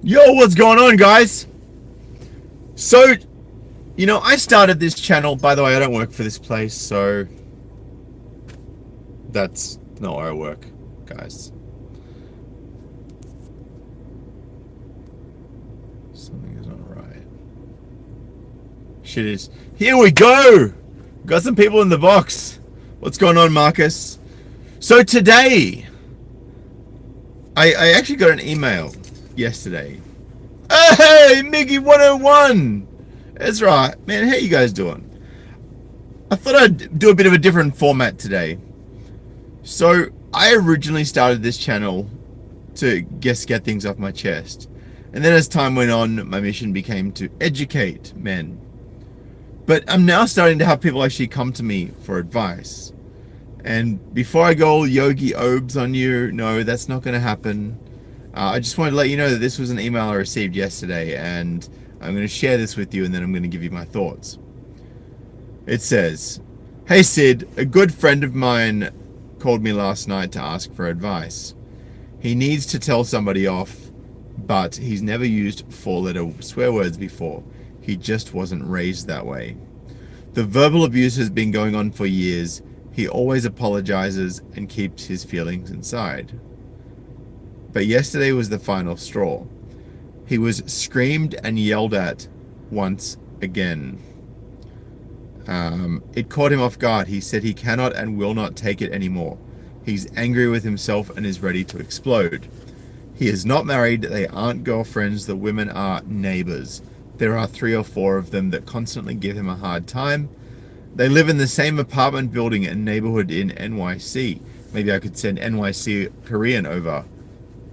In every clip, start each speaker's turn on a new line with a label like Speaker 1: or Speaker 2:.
Speaker 1: Yo, what's going on, guys? So, I started this channel. By the way, I don't work for this place, so that's not where I work, guys. Something is not right. Shit is. Here we go! Got some people in the box. What's going on, Marcus? So today, I actually got an email yesterday. Hey, Miggy 101! That's right. Man, how you guys doing? I thought I'd do a bit of a different format today. So, I originally started this channel to get things off my chest. And then as time went on, my mission became to educate men. But I'm now starting to have people actually come to me for advice. And before I go all Yogi Obes on you, no, that's not going to happen. I just wanted to let you know that this was an email I received yesterday, and I'm going to share this with you, and then I'm going to give you my thoughts. It says, "Hey Sid, a good friend of mine called me last night to ask for advice. He needs to tell somebody off, but he's never used 4-letter swear words before. He just wasn't raised that way. The verbal abuse has been going on for years. He always apologizes and keeps his feelings inside. But yesterday was the final straw. He was screamed and yelled at once again. It caught him off guard. He said he cannot and will not take it anymore. He's angry with himself and is ready to explode. He is not married. They aren't girlfriends. The women are neighbors. There are 3 or 4 of them that constantly give him a hard time. They live in the same apartment building and neighborhood in NYC. Maybe I could send NYC Korean over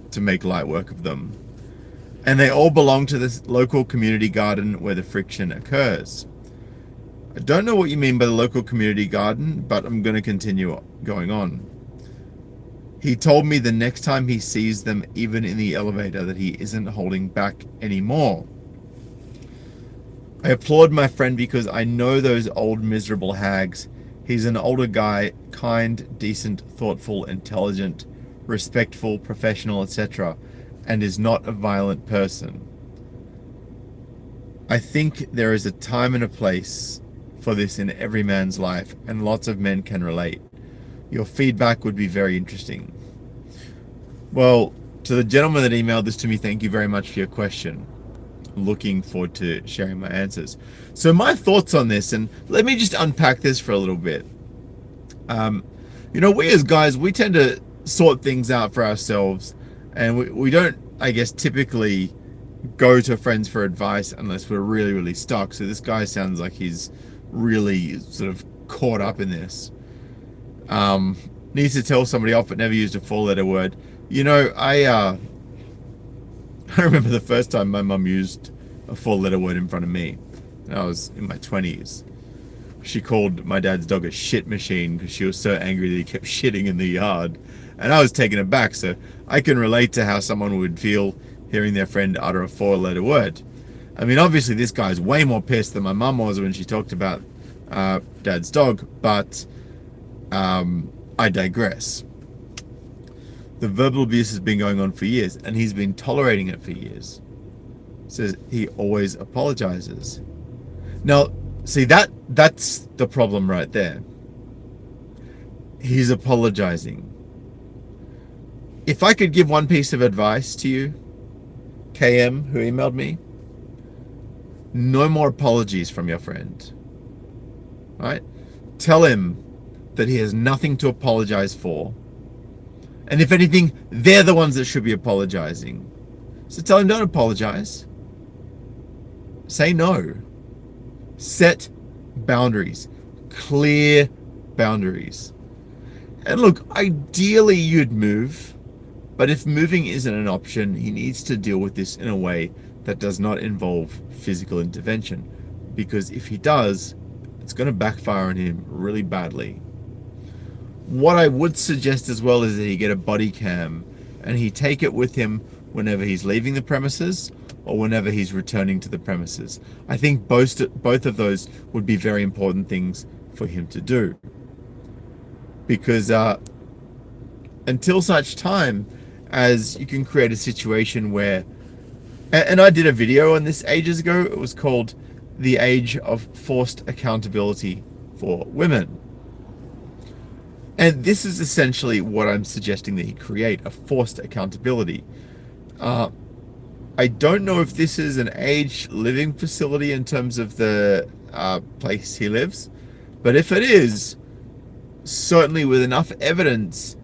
Speaker 1: to make light work of them. And they all belong to this local community garden where the friction occurs. I don't know what you mean by the local community garden, but I'm going to continue going on. He told me the next time he sees them, even in the elevator, that he isn't holding back anymore. I applaud my friend because I know those old miserable hags. He's an older guy, kind, decent, thoughtful, intelligent, respectful, professional, etc., and is not a violent person. I think there is a time and a place for this in every man's life, and lots of men can relate. Your feedback would be very interesting." Well, to the gentleman that emailed this to me, thank you very much for your question. Looking forward to sharing my answers. So my thoughts on this, and let me just unpack this for a little bit. We as guys, we tend to sort things out for ourselves, and we don't, I guess, typically go to friends for advice unless we're really, really stuck. So this guy sounds like he's really sort of caught up in this. Needs to tell somebody off but never used a 4-letter word. I remember the first time my mum used a 4-letter word in front of me. I was in my 20s. She called my dad's dog a shit machine because she was so angry that he kept shitting in the yard. And I was taken aback, so I can relate to how someone would feel hearing their friend utter a 4-letter word. I mean, obviously this guy's way more pissed than my mum was when she talked about dad's dog, but I digress. The verbal abuse has been going on for years, and he's been tolerating it for years. Says he always apologizes. Now, see, that's the problem right there. He's apologizing. If I could give one piece of advice to you, KM, who emailed me, no more apologies from your friend. Right? Tell him that he has nothing to apologize for. And if anything, they're the ones that should be apologizing. So tell him, don't apologize. Say no. Set boundaries. Clear boundaries. And look, ideally you'd move, but if moving isn't an option, he needs to deal with this in a way that does not involve physical intervention. Because if he does, it's going to backfire on him really badly. What I would suggest as well is that he get a body cam and he take it with him whenever he's leaving the premises or whenever he's returning to the premises. I think both of those would be very important things for him to do. Because until such time as you can create a situation where And I did a video on this ages ago. It was called The Age of Forced Accountability for Women. And this is essentially what I'm suggesting that he create, a forced accountability. I don't know if this is an aged living facility in terms of the place he lives, but if it is, certainly with enough evidence,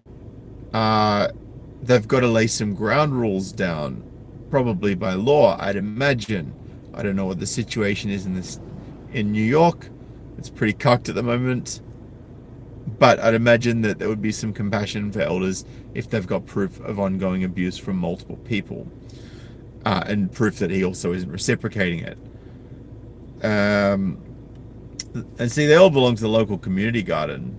Speaker 1: they've got to lay some ground rules down, probably by law, I'd imagine. I don't know what the situation is in New York. It's pretty cocked at the moment. But I'd imagine that there would be some compassion for elders if they've got proof of ongoing abuse from multiple people, and proof that he also isn't reciprocating it. And see, they all belong to the local community garden.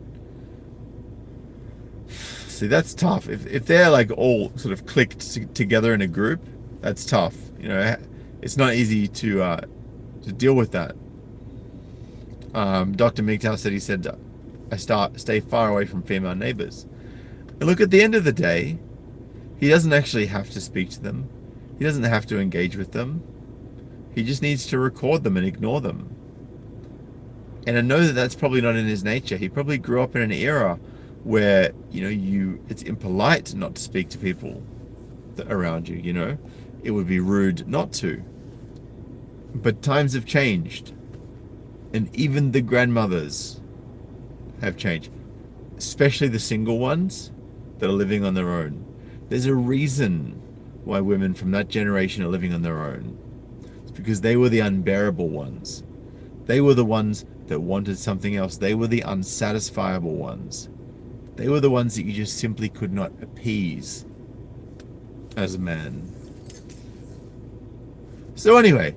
Speaker 1: See, that's tough. If they're like all sort of clicked together in a group, that's tough. You know, it's not easy to deal with that. Dr. MGTOW said, he said, stay far away from female neighbors. And look, at the end of the day, he doesn't actually have to speak to them. He doesn't have to engage with them. He just needs to record them and ignore them. And I know that that's probably not in his nature. He probably grew up in an era where, you know, it's impolite not to speak to people around you, you know. It would be rude not to. But times have changed. And even the grandmothers have changed, especially the single ones that are living on their own. There's a reason why women from that generation are living on their own. It's because they were the unbearable ones. They were the ones that wanted something else. They were the unsatisfiable ones. They were the ones that you just simply could not appease as a man. So anyway,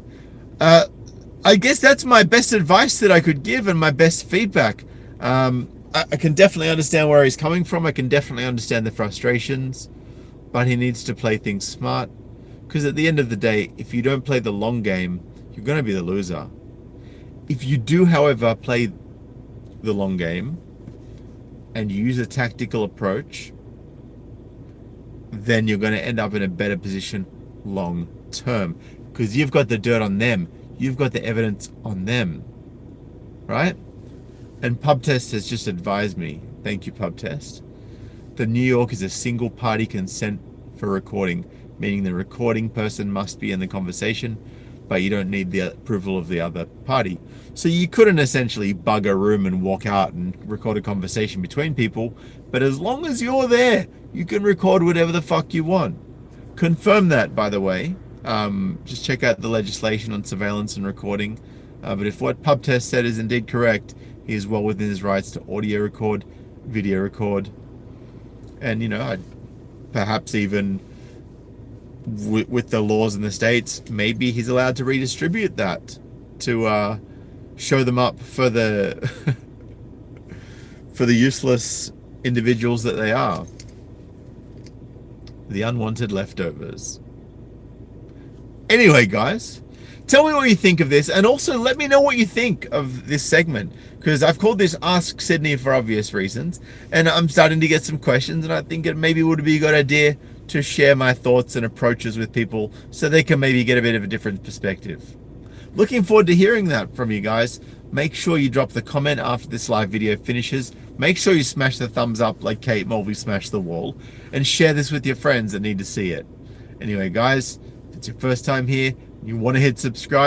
Speaker 1: I guess that's my best advice that I could give and my best feedback. I can definitely understand where he's coming from. I can definitely understand the frustrations, but he needs to play things smart, because at the end of the day, if you don't play the long game, you're going to be the loser. If you do, however, play the long game and use a tactical approach, then you're going to end up in a better position long term, because you've got the dirt on them. You've got the evidence on them, right? And PubTest has just advised me, thank you PubTest, that New York is a single party consent for recording, meaning the recording person must be in the conversation, but you don't need the approval of the other party. So you couldn't essentially bug a room and walk out and record a conversation between people, but as long as you're there, you can record whatever the fuck you want. Confirm that, by the way. Just check out the legislation on surveillance and recording. But if what PubTest said is indeed correct, he is well within his rights to audio record, video record, and, you know, I'd perhaps even with the laws in the States, maybe he's allowed to redistribute that to show them up for the for the useless individuals that they are, the unwanted leftovers. Anyway, guys, tell me what you think of this, and also let me know what you think of this segment, because I've called this Ask Sydney for obvious reasons, and I'm starting to get some questions, and I think it maybe would be a good idea to share my thoughts and approaches with people so they can maybe get a bit of a different perspective. Looking forward to hearing that from you guys. Make sure you drop the comment after this live video finishes. Make sure you smash the thumbs up like Kate Mulvey smashed the wall, and share this with your friends that need to see it. Anyway, guys, if it's your first time here, you want to hit subscribe,